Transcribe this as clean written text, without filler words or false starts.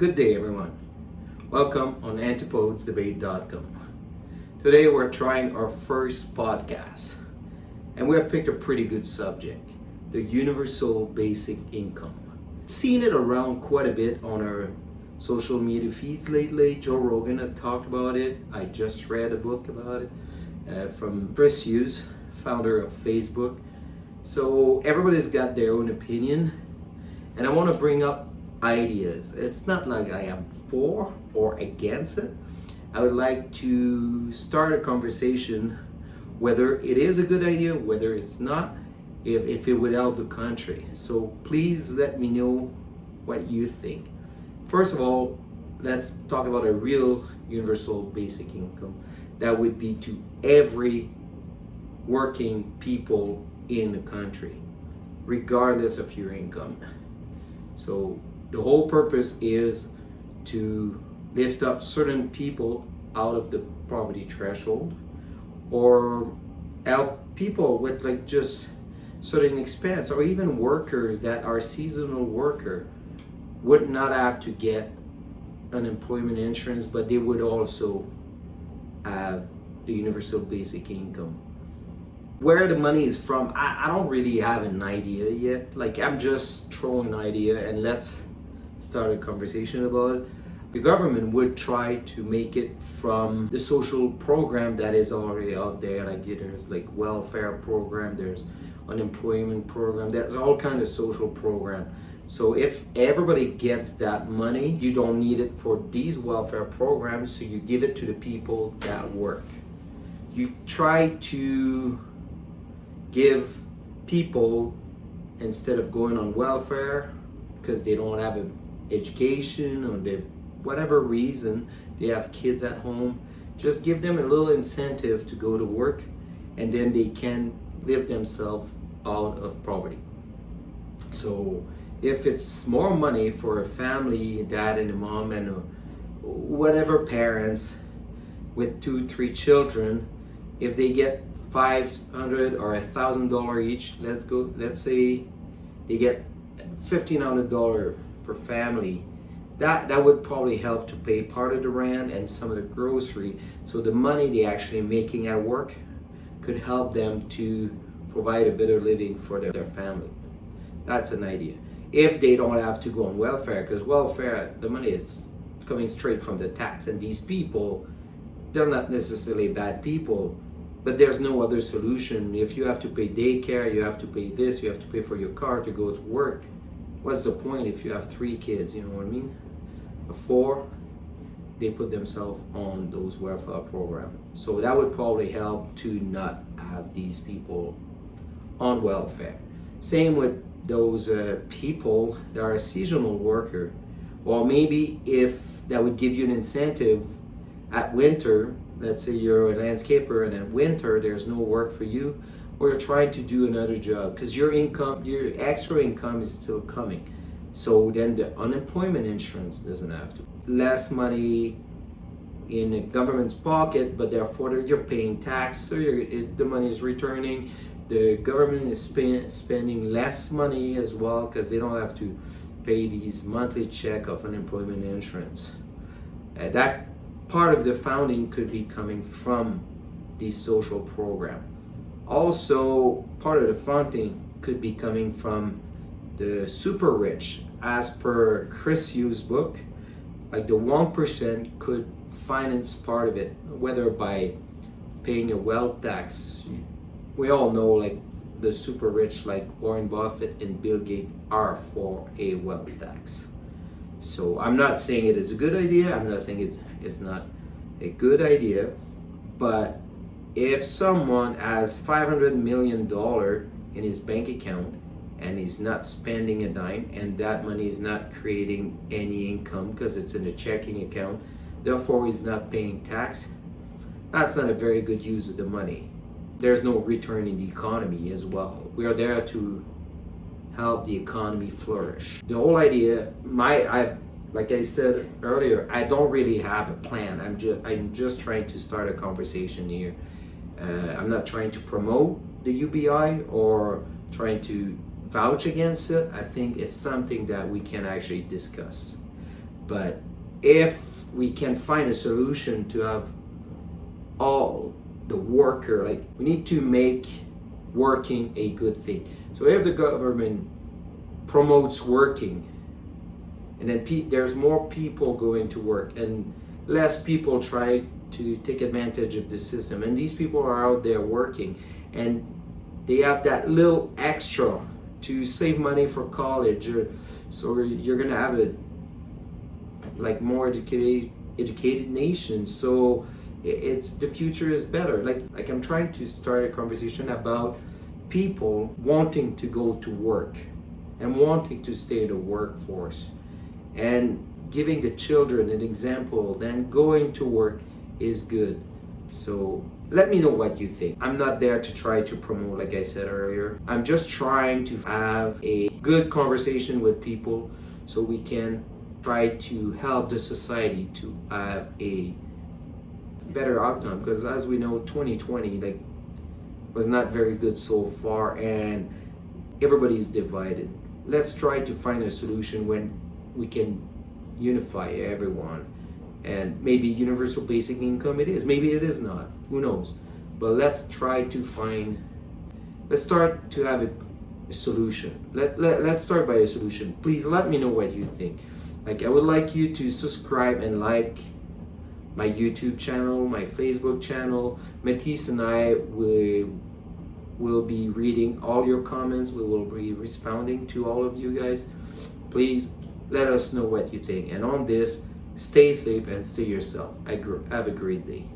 Good day, everyone. Welcome on antipodesdebate.com. Today we're trying our first podcast, and we have picked a pretty good subject, the universal basic income. Seen it around quite a bit on our social media feeds lately. Joe Rogan had talked about it. I just read a book about it from Chris Hughes, founder of Facebook. So everybody's got their own opinion, and I want to bring up ideas. It's not like I am for or against it. I would like to start a conversation whether it is a good idea, whether it's not, if it would help the country. So please let me know what you think. First of all, let's talk about a real universal basic income that would be to every working people in the country, regardless of your income. So the whole purpose is to lift up certain people out of the poverty threshold, or help people with like just certain expense, or even workers that are seasonal worker would not have to get unemployment insurance, but they would also have the universal basic income. Where the money is from, I don't really have an idea yet. Like, I'm just throwing an idea and let's start a conversation about it. The government would try to make it from the social program that is already out there. Like, there's like welfare program, there's unemployment program, there's all kinds of social program. So if everybody gets that money, you don't need it for these welfare programs, so you give it to the people that work. You try to give people, instead of going on welfare because they don't have an education or they, whatever reason, they have kids at home, just give them a little incentive to go to work, and then they can live themselves out of poverty. So if it's more money for a family, a dad and a mom and whatever parents with 2-3 children, if they get $500 or $1,000 each, let's say they get $1,500 per family, that would probably help to pay part of the rent and some of the grocery. So the money they actually making at work could help them to provide a better living for their family. That's an idea. If they don't have to go on welfare, because welfare, the money is coming straight from the tax, and these people, they're not necessarily bad people, but there's no other solution. If you have to pay daycare, you have to pay this, you have to pay for your car to go to work. What's the point if you have 3 kids, you know what I mean? 4, they put themselves on those welfare programs. So that would probably help to not have these people on welfare. Same with those people that are seasonal worker. Or maybe if that would give you an incentive at winter. Let's say you're a landscaper and at winter there's no work for you, or you're trying to do another job because your income, your extra income is still coming. So then the unemployment insurance doesn't have to. Less money in the government's pocket, but therefore you're paying tax, so the money is returning. The government is spending less money as well because they don't have to pay these monthly check of unemployment insurance. That part of the funding could be coming from the social program. Also, part of the funding could be coming from the super rich. As per Chris Hughes' book, like the 1% could finance part of it, whether by paying a wealth tax. We all know like the super rich like Warren Buffett and Bill Gates are for a wealth tax. So I'm not saying it is a good idea, I'm not saying it's not a good idea, but if someone has $500 million in his bank account and he's not spending a dime, and that money is not creating any income because it's in a checking account, therefore he's not paying tax, that's not a very good use of the money. There's no return in the economy as well. We are there to help the economy flourish. The whole idea, like I said earlier, I don't really have a plan. I'm just trying to start a conversation here. I'm not trying to promote the UBI or trying to vouch against it. I think it's something that we can actually discuss. But if we can find a solution to have all the worker, like, we need to make working a good thing. So if the government promotes working, and then there's more people going to work and less people try to take advantage of the system, and these people are out there working and they have that little extra to save money for college, so you're gonna have a like more educated nation. So it's the future is better. Like I'm trying to start a conversation about people wanting to go to work and wanting to stay in the workforce, and giving the children an example, then going to work is good. So let me know what you think. I'm not there to try to promote, like I said earlier. I'm just trying to have a good conversation with people so we can try to help the society to have a better outcome. Because as we know, 2020 was not very good so far, and everybody's divided. Let's try to find a solution when we can unify everyone. And maybe universal basic income it is, maybe it is not, who knows. But let's start to have a solution. Let's start by a solution. Please let me know what you think. Like, I would like you to subscribe and like my YouTube channel, my Facebook channel. Matisse and I will be reading all your comments. We will be responding to all of you guys. Please let us know what you think. And on this, stay safe and stay yourself. Have a great day.